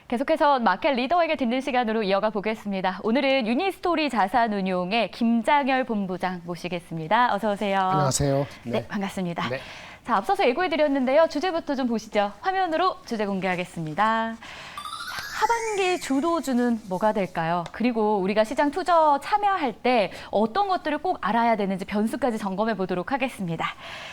계속해서 마켓 리더에게 듣는 시간으로 이어가 보겠습니다. 오늘은 유니스토리 자산운용의 김장열 본부장 모시겠습니다. 어서 오세요. 안녕하세요. 네, 반갑습니다. 네. 자, 앞서서 예고해드렸는데요. 주제부터 좀 보시죠. 화면으로 주제 공개하겠습니다. 하반기 주도주는 뭐가 될까요? 그리고 우리가 시장 투자 참여할 때 어떤 것들을 꼭 알아야 되는지 변수까지 점검해 보도록 하겠습니다.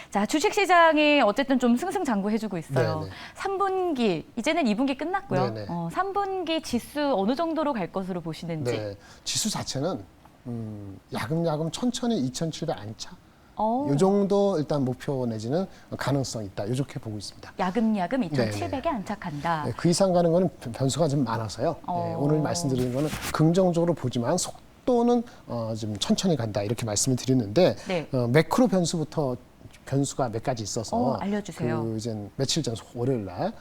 자, 주식시장이 어쨌든 좀 승승장구해주고 있어요. 네네. 3분기, 이제는 2분기 끝났고요. 네네. 3분기 지수 어느 정도로 갈 것으로 보시는지. 네, 지수 자체는 야금야금 천천히 2,700 안착. 어, 이 정도 일단 목표 내지는 가능성이 있다. 이렇게 보고 있습니다. 야금야금 네네. 2,700에 안착한다. 네, 그 이상 가는 거는 변수가 좀 많아서요. 네, 오늘 말씀드리는 거는 긍정적으로 보지만 속도는 좀 천천히 간다. 이렇게 말씀을 드렸는데 네. 매크로 변수가 몇 가지 있어서 알려주세요. 그 이제 며칠 전 월요일 날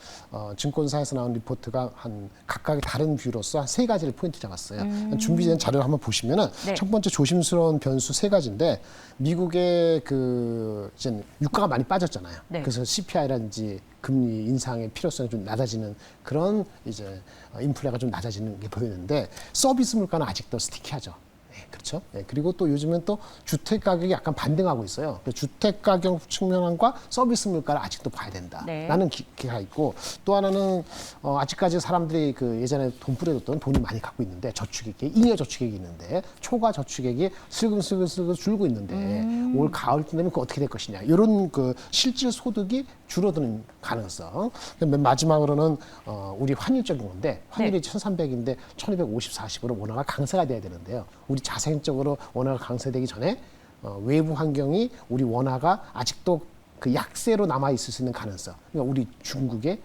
증권사에서 나온 리포트가 한 각각의 다른 뷰로서 한 3가지를 포인트 잡았어요. 준비된 자료를 한번 보시면은 네. 첫 번째 조심스러운 변수 3가지인데 미국의 그 이제 유가가 많이 빠졌잖아요. 네. 그래서 CPI라든지 금리 인상의 필요성이 좀 낮아지는 그런 이제 인플레가 좀 낮아지는 게 보이는데 서비스 물가는 아직도 스티키하죠. 네, 그렇죠. 네, 그리고 또 요즘은 또 주택 가격이 약간 반등하고 있어요. 주택 가격 측면과 서비스 물가를 아직도 봐야 된다라는 네. 기가 있고 또 하나는 아직까지 사람들이 그 예전에 돈 뿌려뒀던 돈이 많이 갖고 있는데 저축액이 잉여 저축액이 있는데 초과 저축액이 슬금슬금 줄고 있는데 올 가을 때 되면 그 어떻게 될 것이냐 이런 그 실질 소득이 줄어드는 가능성. 맨 마지막으로는 우리 환율적인 건데 환율이 1,300인데 1,250, 40으로 원화가 강세가 돼야 되는데요. 우리 자생적으로 원화가 강세되기 전에 외부 환경이 우리 원화가 아직도 그 약세로 남아 있을 수 있는 가능성. 그러니까 우리 중국의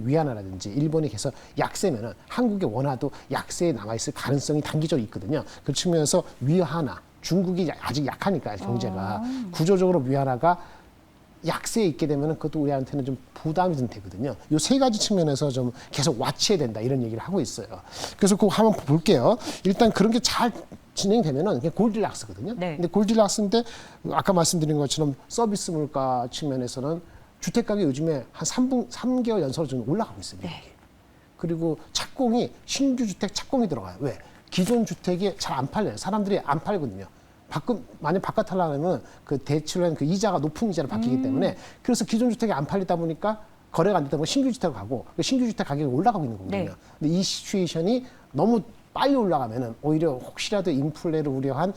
위안화라든지 일본이 계속 약세면은 한국의 원화도 약세에 남아 있을 가능성이 단기적으로 있거든요. 그 측면에서 위안화, 중국이 아직 약하니까 경제가 구조적으로 위안화가 약세에 있게 되면 그것도 우리한테는 좀 부담이 좀 되거든요. 이 3가지 측면에서 좀 계속 와치해야 된다 이런 얘기를 하고 있어요. 그래서 그거 한번 볼게요. 일단 그런 게 잘 진행되면은 그게 골디락스거든요. 네. 근데 골디락스인데 아까 말씀드린 것처럼 서비스 물가 측면에서는 주택 가격이 요즘에 한 3개월 연속으로 좀 올라가고 있어요. 미국이. 그리고 착공이 신규 주택 착공이 들어가요. 왜? 기존 주택이 잘 안 팔려요. 사람들이 안 팔거든요. 만약 바깥 하려면 그 대출은 그 이자가 높은 이자로 바뀌기 때문에 그래서 기존 주택이 안 팔리다 보니까 거래가 안 되다 보니까 신규 주택을 가고 그 신규 주택 가격이 올라가고 있는 거거든요. 네. 근데 이 시츄에이션이 너무 빨리 올라가면은 오히려 혹시라도 인플레를 우려한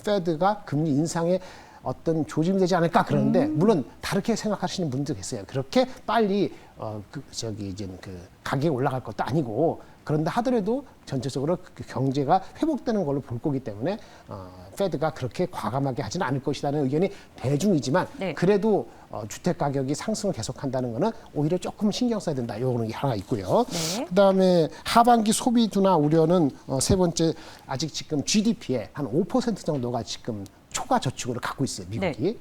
페드가 금리 인상에 어떤 조짐이 되지 않을까 그러는데 물론 다르게 생각하시는 분도 계세요. 그렇게 빨리 그 가격이 올라갈 것도 아니고 그런다 하더라도 전체적으로 그 경제가 회복되는 걸로 볼 거기 때문에 페드가 그렇게 과감하게 하지는 않을 것이라는 의견이 대중이지만 네. 그래도 주택 가격이 상승을 계속한다는 거는 오히려 조금 신경 써야 된다. 요거는 하나 있고요. 네. 그다음에 하반기 소비 둔화 우려는 세 번째 아직 지금 GDP의 한 5% 정도가 지금 초과 저축으로 갖고 있어요. 미국이. 네.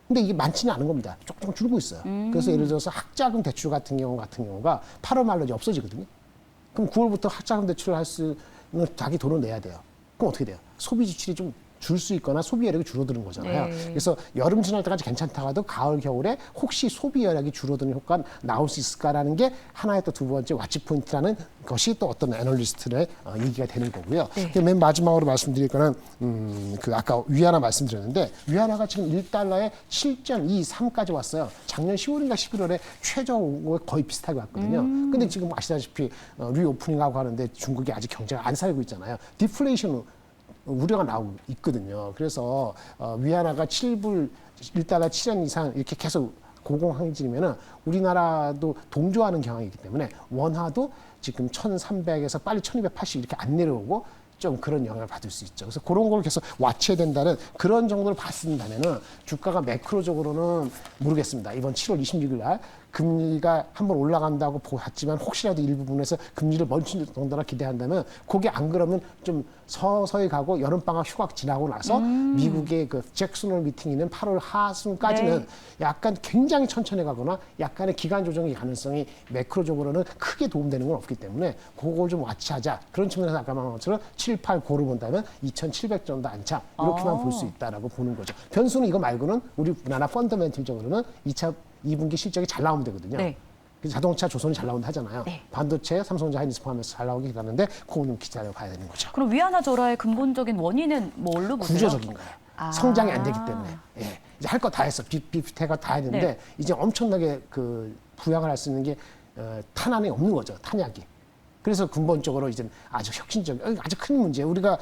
근데 이게 많지는 않은 겁니다. 조금 줄고 있어요. 그래서 예를 들어서 학자금 대출 같은 경우가 8월 말로 이제 없어지거든요. 그럼 9월부터 학자금 대출을 할 수는 자기 돈을 내야 돼요. 그럼 어떻게 돼요? 소비 지출이 좀 줄 수 있거나 소비 여력이 줄어드는 거잖아요. 네. 그래서 여름 지날 때까지 괜찮다가도 가을 겨울에 혹시 소비 여력이 줄어드는 효과가 나올 수 있을까라는 게 하나의 또 두 번째 와치 포인트라는 것이 또 어떤 애널리스트의 얘기가 되는 거고요. 네. 맨 마지막으로 말씀드릴 거는 그 아까 위안화 말씀드렸는데 위안화가 지금 1달러에 7.23까지 왔어요. 작년 10월인가 11월에 최저에 거의 비슷하게 왔거든요. 근데 지금 아시다시피 리오프닝하고 하는데 중국이 아직 경제가 안 살고 있잖아요. 디플레이션 우려가 나오고 있거든요. 그래서 위안화가 1달러 7원 이상 이렇게 계속 고공항진이면은 우리나라도 동조하는 경향이 있기 때문에 원화도 지금 1,300에서 빨리 1,280 이렇게 안 내려오고 좀 그런 영향을 받을 수 있죠. 그래서 그런 걸 계속 와치해야 된다는 그런 정도를 봤습니다면은 주가가 매크로적으로는 모르겠습니다. 이번 7월 26일 날 금리가 한번 올라간다고 봤지만 혹시라도 일부분에서 금리를 멈춘 정도나 기대한다면 그게 안 그러면 좀 서서히 가고 여름방학 휴가 지나고 나서 미국의 그 잭슨홀 미팅이 있는 8월 하순까지는 네. 약간 굉장히 천천히 가거나 약간의 기간 조정의 가능성이 매크로적으로는 크게 도움되는 건 없기 때문에 그걸 좀 와치하자. 그런 측면에서 아까 말한 것처럼 7, 8, 9를 본다면 2,700 정도 안착 이렇게만 볼 수 있다라고 보는 거죠. 변수는 이거 말고는 우리 우리나라 펀더멘틀적으로는 2분기 실적이 잘 나오면 되거든요. 네. 자동차 조선이 잘 나온다 하잖아요. 네. 반도체 삼성전자 하이닉스 포함해서 잘 나오게 기다렸는데 그거 좀 기다려 봐야 되는 거죠. 그럼 위안화 조라의 근본적인 원인은 뭘로 보세요? 구조적인 거예요. 아. 성장이 안 되기 때문에. 예. 이제 할 거 다 했어. 빅테가 다 했는데 네. 이제 엄청나게 그 부양을 할 수 있는 게 탄환이 없는 거죠. 탄약이. 그래서 근본적으로 이제 아주 혁신적인, 아주 큰 문제예요. 우리가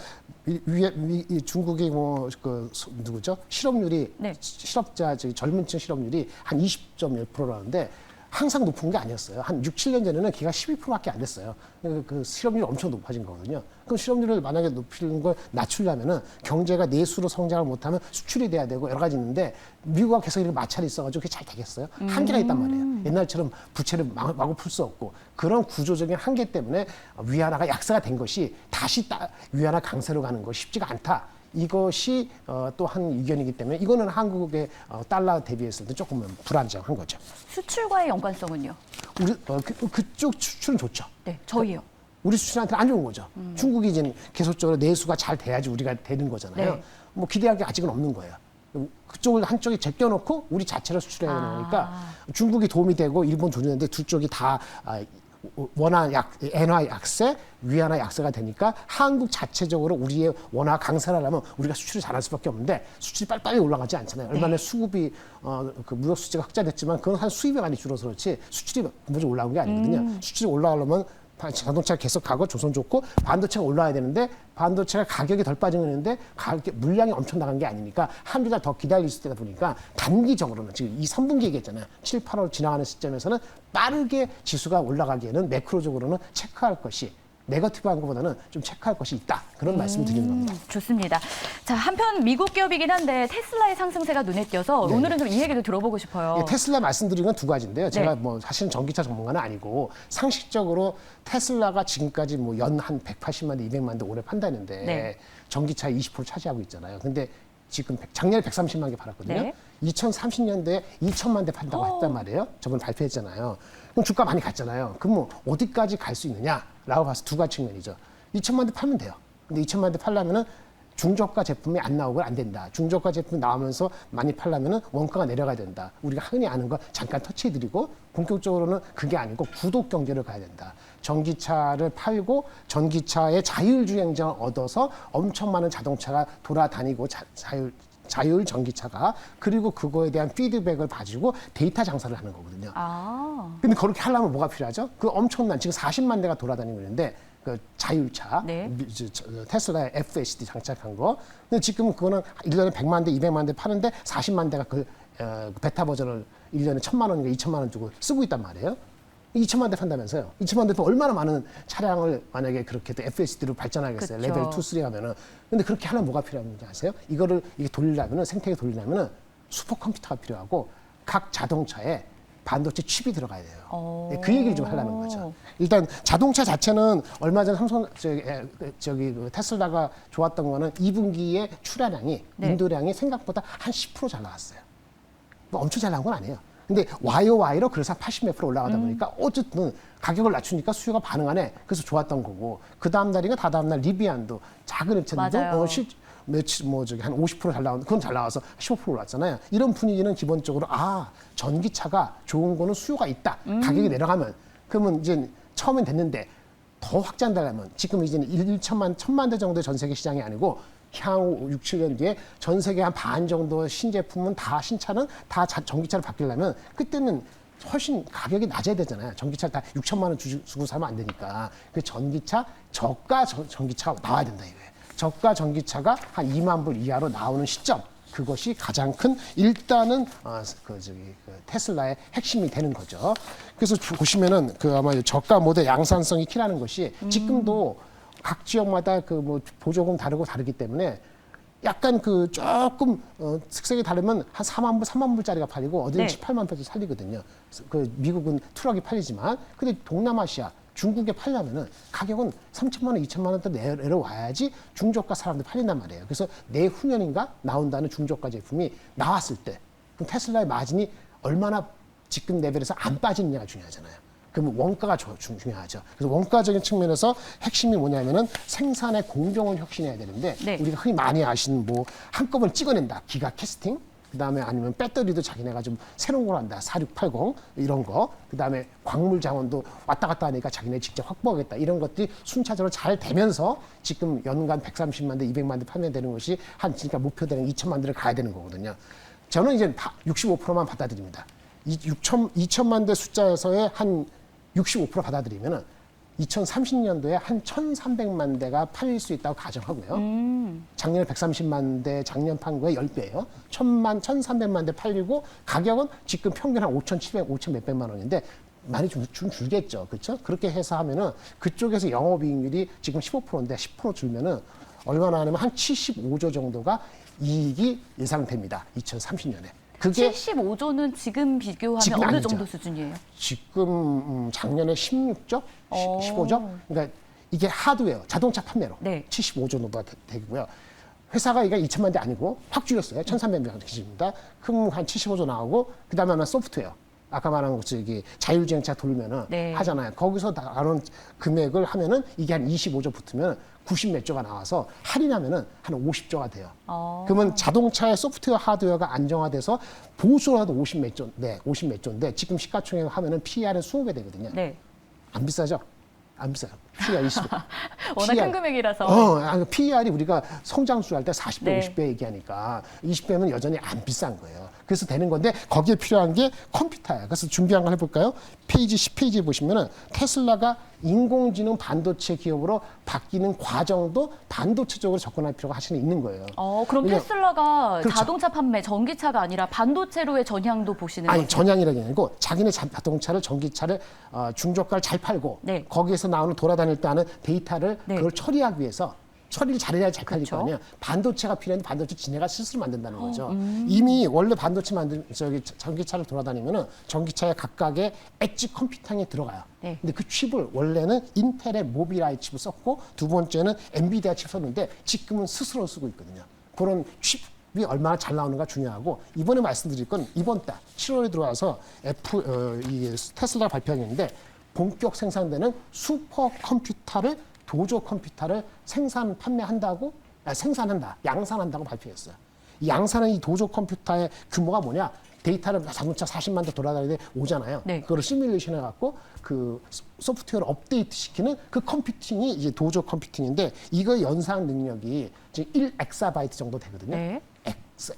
중국이 누구죠? 실업률이 네. 실업자 젊은층 실업률이 한 20.1%라는데 항상 높은 게 아니었어요. 한 6, 7년 전에는 걔가 12%밖에 안 됐어요. 그 실업률이 엄청 높아진 거거든요. 그럼 실업률을 만약에 높이는 걸 낮추려면은 경제가 내수로 성장을 못하면 수출이 돼야 되고 여러 가지 있는데 미국과 계속 이렇게 마찰이 있어가지고 그게 잘 되겠어요? 한계가 있단 말이에요. 옛날처럼 부채를 마구 풀 수 없고 그런 구조적인 한계 때문에 위안화가 약세가 된 것이 다시 위안화 강세로 가는 것이 쉽지가 않다. 이것이 또 한 의견이기 때문에 이거는 한국의 달러 대비했을 때 조금 불안정한 거죠. 수출과의 연관성은요? 우리 그쪽 수출은 좋죠. 네, 저희요. 우리 수출한테 안 좋은 거죠. 중국이 이제 계속적으로 내수가 잘 돼야지 우리가 되는 거잖아요. 네. 뭐 기대할 게 아직은 없는 거예요. 그쪽을 한쪽에 제껴놓고 우리 자체로 수출해야 되는 거니까 중국이 도움이 되고 일본 돈이 되는데 두 쪽이 다 엔화 약세, 위안화 약세가 되니까 한국 자체적으로 우리의 원화 강세를 하려면 우리가 수출을 잘할 수밖에 없는데 수출이 빨리빨리 올라가지 않잖아요. 얼마 전에 수급이 그 무역 수지가 흑자됐지만 그건 한 수입이 많이 줄어서 그렇지 수출이 먼저 올라온 게 아니거든요. 수출이 올라가려면 자동차가 계속 가고 조선 좋고 반도체가 올라와야 되는데 반도체가 가격이 덜 빠지는데 물량이 엄청 나간 게 아니니까 한두 달 더 기다릴 수 있다 보니까 단기적으로는 지금 이 3분기 얘기했잖아요. 7, 8월 지나가는 시점에서는 빠르게 지수가 올라가기에는 매크로적으로는 체크할 것이 네거티브한 것보다는 좀 체크할 것이 있다. 그런 말씀을 드리는 겁니다. 좋습니다. 자, 한편 미국 기업이긴 한데 테슬라의 상승세가 눈에 띄어서 네. 오늘은 좀 이 얘기도 들어보고 싶어요. 예, 테슬라 말씀드린 건 두 가지인데요. 제가 네. 뭐 사실은 전기차 전문가는 아니고 상식적으로 테슬라가 지금까지 뭐 연 한 180만 대, 200만 대 올해 판다는데 네. 전기차 20% 차지하고 있잖아요. 근데 지금 작년에 130만 개 팔았거든요. 네. 2030년대에 2천만 대 판다고 했단 말이에요. 저번에 발표했잖아요. 그럼 주가 많이 갔잖아요. 그럼 뭐 어디까지 갈 수 있느냐라고 봐서 두 가지 측면이죠. 2천만 대 팔면 돼요. 근데 2천만 대 팔려면은 중저가 제품이 안 나오고 안 된다. 중저가 제품이 나오면서 많이 팔려면은 원가가 내려가야 된다. 우리가 흔히 아는 거 잠깐 터치해드리고 본격적으로는 그게 아니고 구독 경제를 가야 된다. 전기차를 팔고 전기차의 자율주행장을 얻어서 엄청 많은 자동차가 돌아다니고 자율 전기차가 그리고 그거에 대한 피드백을 가지고 데이터 장사를 하는 거거든요. 근데 그렇게 하려면 뭐가 필요하죠? 그 엄청난 지금 40만 대가 돌아다니고 있는데 그 자율차 네. 테슬라의 FSD 장착한 거. 근데 지금 그거는 1년에 100만 대, 200만 대 파는데 40만 대가 그 베타 버전을 1년에 1,000만 원인가 2천만 원 주고 쓰고 있단 말이에요. 2천만 대 판다면서요. 2천만 대면 얼마나 많은 차량을 만약에 그렇게 또 FSD로 발전하겠어요. 그쵸. 레벨 2, 3 하면은. 근데 그렇게 하려면 뭐가 필요한지 아세요? 이거를 이게 돌리려면은 생태계 돌리려면은 슈퍼컴퓨터가 필요하고 각 자동차에 반도체 칩이 들어가야 돼요. 네, 그 얘기를 좀 하려는 거죠. 일단 자동차 자체는 얼마 전 그 테슬라가 좋았던 거는 2분기에 출하량이 네. 인도량이 생각보다 한 10% 잘 나왔어요. 뭐 엄청 잘 나온 건 아니에요. 근데 YOY로 그래서 80몇 프로 올라가다 보니까 어쨌든 가격을 낮추니까 수요가 반응하네. 그래서 좋았던 거고 그 다음 날인가 다다음 날 리비안도 작은 업체들도 맞아요. 며칠 한 50% 잘 나오는 그건 잘 나와서 15% 올랐잖아요. 이런 분위기는 기본적으로 전기차가 좋은 거는 수요가 있다. 가격이 내려가면 그러면 이제 처음엔 됐는데 더 확장되려면 지금 이제는 1천만 대 정도의 전 세계 시장이 아니고 향후 6, 7년 뒤에 전 세계 한 반 정도 신제품은 다 신차는 다 전기차로 바뀌려면 그때는 훨씬 가격이 낮아야 되잖아요. 전기차 다 6천만 원 주고 사면 안 되니까. 그 전기차 저가 전기차가 나와야 된다 이거예요. 저가 전기차가 한 2만 불 이하로 나오는 시점. 그것이 가장 큰 일단은 테슬라의 핵심이 되는 거죠. 그래서 보시면은 그 아마 저가 모델 양산성이 키라는 것이 지금도 각 지역마다 그 뭐 보조금 다르기 때문에 약간 그 조금 특색이 다르면 한 3만 불짜리가 팔리고 어디는 네. 18만 불짜리 살리거든요. 그 미국은 트럭이 팔리지만 근데 동남아시아 중국에 팔려면은 가격은 3천만 원, 2천만 원대 내려와야지 중저가 사람들 팔린단 말이에요. 그래서 내후년인가 나온다는 중저가 제품이 나왔을 때 그럼 테슬라의 마진이 얼마나 지금 레벨에서 안 빠지느냐가 중요하잖아요. 그러면 원가가 중요하죠. 그래서 원가적인 측면에서 핵심이 뭐냐면은 생산의 공정을 혁신해야 되는데 네. 우리가 흔히 많이 아시는 뭐 한꺼번에 찍어낸다. 기가 캐스팅. 그다음에 아니면 배터리도 자기네가 좀 새로운 걸 한다. 4680 이런 거. 그다음에 광물 자원도 왔다 갔다 하니까 자기네 직접 확보하겠다. 이런 것들이 순차적으로 잘 되면서 지금 연간 130만 대, 200만 대 판매되는 것이 한 그러니까 목표되는 2천만 대를 가야 되는 거거든요. 저는 이제 65%만 받아들입니다. 2천만 대 숫자에서의 한 65% 받아들이면은 2030년도에 한 1,300만 대가 팔릴 수 있다고 가정하고요. 작년에 130만 대, 작년 판 거의 10배예요. 1,300만 대 팔리고 가격은 지금 평균 한 5,700, 5,000 몇백만 원인데 많이 좀 줄겠죠. 그렇죠? 그렇게 해서 하면은 그쪽에서 영업이익률이 지금 15%인데 10% 줄면은 얼마나 하냐면 한 75조 정도가 이익이 예상됩니다. 2030년에. 그게 75조는 지금 비교하면 지금 어느 아니죠. 정도 수준이에요? 지금 작년에 16조, 15조. 그러니까 이게 하드웨어, 자동차 판매로 네. 75조 정도가 되고요. 회사가 이게 2천만 대 아니고 확 줄였어요. 1,300명 기준입니다. 그럼 한 75조 나오고 그다음에 하나 소프트웨어. 아까 말한 저기 자율주행차 돌면은 네. 하잖아요. 거기서 나오는 금액을 하면은 이게 한 25조 붙으면 90 몇 조가 나와서 할인하면은 한 50조가 돼요. 그러면 자동차의 소프트웨어 하드웨어가 안정화돼서 보수라도 50 몇 조, 네, 50 몇 조인데 지금 시가총액 하면은 PER은 20배 되거든요. 네. 안 비싸죠? 안 비싸요. PER 20배. 워낙 큰 금액이라서. PER이 우리가 성장수 할 때 40배, 네. 50배 얘기하니까 20배면 여전히 안 비싼 거예요. 그래서 되는 건데 거기에 필요한 게 컴퓨터예요. 그래서 준비한 걸 해볼까요? 페이지 10페이지에 보시면은 테슬라가 인공지능 반도체 기업으로 바뀌는 과정도 반도체적으로 접근할 필요가 사실은 있는 거예요. 그럼 왜냐- 테슬라가 그렇죠. 자동차 판매, 전기차가 아니라 반도체로의 전향도 보시는 아니 거죠? 전향이라는 게 아니고 자기네 자동차를 전기차를 중저가를 잘 팔고 네. 거기에서 나오는 돌아다닐 때 하는 데이터를 네. 그걸 처리하기 위해서 처리를 잘해야 잘 팔릴 거 그렇죠. 아니에요. 반도체가 필요한데 반도체 지네가 스스로 만든다는 거죠. 이미 원래 반도체 전기차를 돌아다니면은 전기차의 각각의 엣지 컴퓨팅이 들어가요. 네. 근데 그 칩을 원래는 인텔의 모빌아이 칩을 썼고 두 번째는 엔비디아 칩 썼는데 지금은 스스로 쓰고 있거든요. 그런 칩이 얼마나 잘 나오는가 중요하고 이번에 말씀드릴 건 이번 달 7월에 들어와서 이 테슬라가 발표했는데 본격 생산되는 슈퍼컴퓨터를 도조 컴퓨터를 생산한다, 양산한다고 발표했어요. 이 양산한 이 도조 컴퓨터의 규모가 뭐냐? 데이터를 자동차 40만 대 돌아다니는데 오잖아요. 네. 그거를 시뮬레이션 해갖고 그 소프트웨어를 업데이트 시키는 그 컴퓨팅이 이제 도조 컴퓨팅인데 이거 연산 능력이 지금 1엑사바이트 정도 되거든요. 네.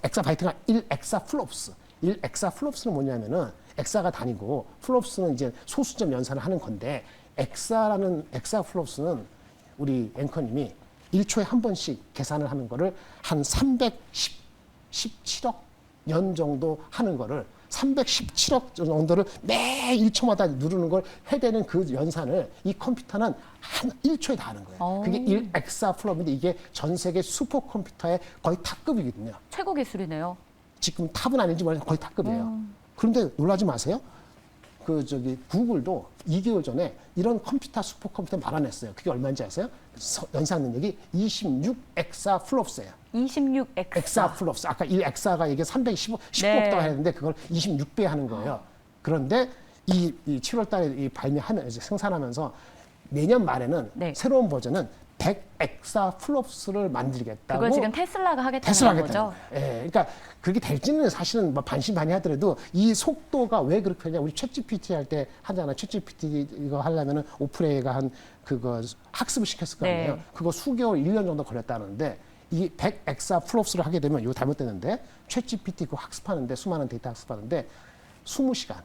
엑사바이트가 1엑사플롭스. 1엑사플롭스는 뭐냐면은 엑사가 단위고 플롭스는 이제 소수점 연산을 하는 건데 엑사플롭스는 우리 앵커님이 1초에 한 번씩 계산을 하는 거를 한 317억 년 정도 하는 거를 317억 정도를 매 1초마다 누르는 걸 해대는 그 연산을 이 컴퓨터는 한 1초에 다 하는 거예요. 그게 1엑사플롭인데 이게 전 세계 슈퍼컴퓨터의 거의 탑급이거든요. 최고 기술이네요. 지금 탑은 아닌지 모르겠는데 거의 탑급이에요. 그런데 놀라지 마세요. 구글도 2개월 전에 이런 컴퓨터 슈퍼컴퓨터 말아냈어요. 그게 얼마인지 아세요? 연산 능력이 26엑사플롭스예요. 26엑사. 엑사플롭스. 아까 1엑사가 이게 315억 네. 달 했는데 그걸 26배 하는 거예요. 그런데 이 7월 달에 이 발매하면 이제 생산하면서 내년 말에는 네. 새로운 버전은 100엑사플롭스를 만들겠다고. 그걸 지금 테슬라가 하겠다는 테슬라 거죠? 하겠다는 거예요. 예, 그러니까 그게 될지는 사실은 뭐 반신반의하더라도 이 속도가 왜 그렇게 하냐? 우리 챗GPT 할 때 하잖아. 챗GPT 이거 하려면은 오픈AI가 한 그거 학습을 시켰을 거 아니에요. 네. 그거 수개월, 1년 정도 걸렸다는데 이 100엑사플롭스를 하게 되면 이거 잘못되는데 챗GPT 그거 학습하는데 수많은 데이터 학습하는데 20시간.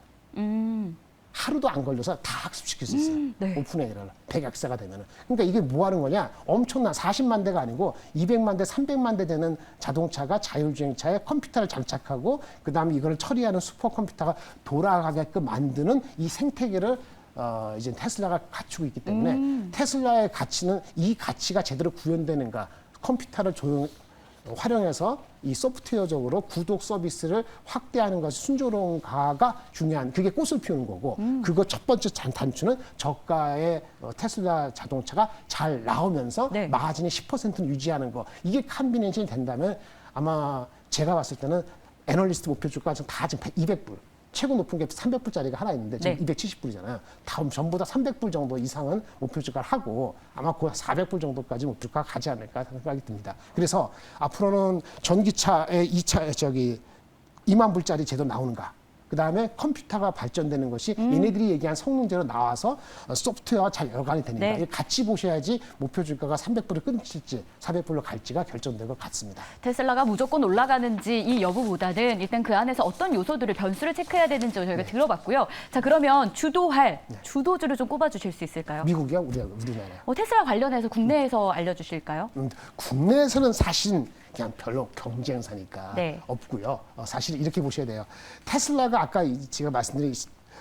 하루도 안 걸려서 다 학습시킬 수 있어요. 네. 오픈AI를 100엑사가 되면은. 그러니까 이게 뭐 하는 거냐? 엄청난 40만 대가 아니고 200만 대, 300만 대 되는 자동차가 자율주행차에 컴퓨터를 장착하고 그다음에 이걸 처리하는 슈퍼컴퓨터가 돌아가게끔 만드는 이 생태계를 이제 테슬라가 갖추고 있기 때문에 테슬라의 가치는 이 가치가 제대로 구현되는가? 컴퓨터를 활용해서 이 소프트웨어적으로 구독 서비스를 확대하는 것이 순조로운가가 중요한 그게 꽃을 피우는 거고 그거 첫 번째 단추는 저가의 테슬라 자동차가 잘 나오면서 네. 마진이 10%는 유지하는 거 이게 컴비네이션이 된다면 아마 제가 봤을 때는 애널리스트 목표 주가 다 지금 200불 최고 높은 게 300불짜리가 하나 있는데 지금 네. 270불이잖아요. 다음 전부 다 300불 정도 이상은 목표 주가를 하고 아마 그 400불 정도까지 목표 주가가 가지 않을까 생각이 듭니다. 그래서 앞으로는 전기차의 2만 불짜리 제도 나오는가? 그 다음에 컴퓨터가 발전되는 것이 얘네들이 얘기한 성능제로 나와서 소프트웨어와 잘 연관이 되니까 네. 이거 같이 보셔야지 목표 주가가 300불을 끊칠지 400불로 갈지가 결정될 것 같습니다. 테슬라가 무조건 올라가는지 이 여부보다는 일단 그 안에서 어떤 요소들을 변수를 체크해야 되는지 저희가 들어봤고요. 자, 그러면 주도할 주도주를 좀 꼽아주실 수 있을까요? 미국이야, 우리나라야. 테슬라 관련해서 국내에서 알려주실까요? 국내에서는 사실 그냥 별로 경쟁사니까 네. 없고요. 사실 이렇게 보셔야 돼요. 테슬라가 아까 제가 말씀드린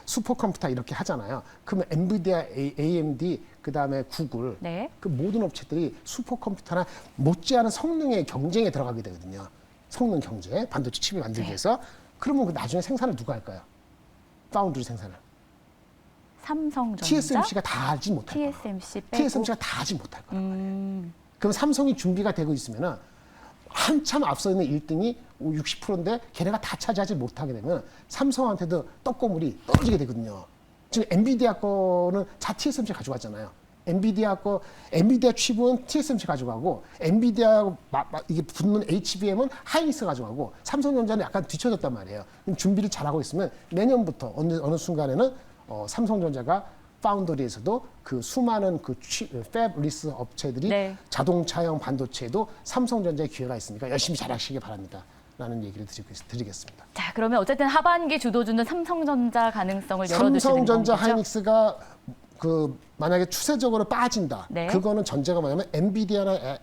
슈퍼컴퓨터 이렇게 하잖아요. 그러면 엔비디아, AMD, 그다음에 구글, 네. 그 모든 업체들이 슈퍼컴퓨터나 못지않은 성능의 경쟁에 들어가게 되거든요. 성능 경쟁, 반도체 칩을 만들기 위해서. 그러면 그 나중에 생산을 누가 할까요? 파운드리 생산을. 삼성전자, TSMC가 다 하지 못할 거예요. TSMC 빼고. TSMC가 다 하지 못할 거란 말이에요. 그럼 삼성이 준비가 되고 있으면은 한참 앞서 있는 1등이 60%인데 걔네가 다 차지하지 못하게 되면 삼성한테도 떡고물이 떨어지게 되거든요. 지금 엔비디아 거는 다 TSMC 가져갔잖아요. 엔비디아 칩은 TSMC 가져가고 엔비디아 이게 붙는 HBM은 하이닉스 가져가고 삼성전자는 약간 뒤쳐졌단 말이에요. 그럼 준비를 잘하고 있으면 내년부터 어느 순간에는 삼성전자가 파운더리에서도 그 수많은 그 팹리스 업체들이 네. 자동차용 반도체에도 삼성전자의 기회가 있으니까 열심히 잘하시기 바랍니다. 라는 얘기를 드리겠습니다. 자, 그러면 어쨌든 하반기 주도주는 삼성전자 가능성을 열어두시는 삼성전자 거죠? 하이닉스가 그 만약에 추세적으로 빠진다. 네. 그거는 전제가 뭐냐면 엔비디아나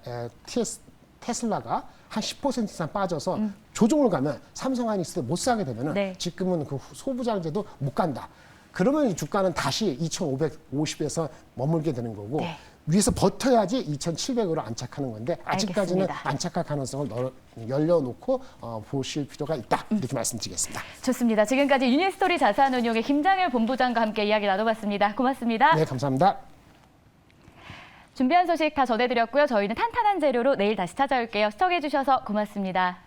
테슬라가 한 10% 이상 빠져서 조정을 가면 삼성 하이닉스도 못 사게 되면은 네. 지금은 그 소부장제도 못 간다. 그러면 이 주가는 다시 2,550에서 머물게 되는 거고 네. 위에서 버텨야지 2,700으로 안착하는 건데 아직까지는 알겠습니다. 안착할 가능성을 열려놓고 보실 필요가 있다. 이렇게 말씀드리겠습니다. 좋습니다. 지금까지 유니스토리 자산운용의 김장일 본부장과 함께 이야기 나눠봤습니다. 고맙습니다. 네, 감사합니다. 준비한 소식 다 전해드렸고요. 저희는 탄탄한 재료로 내일 다시 찾아올게요. 시청해주셔서 고맙습니다.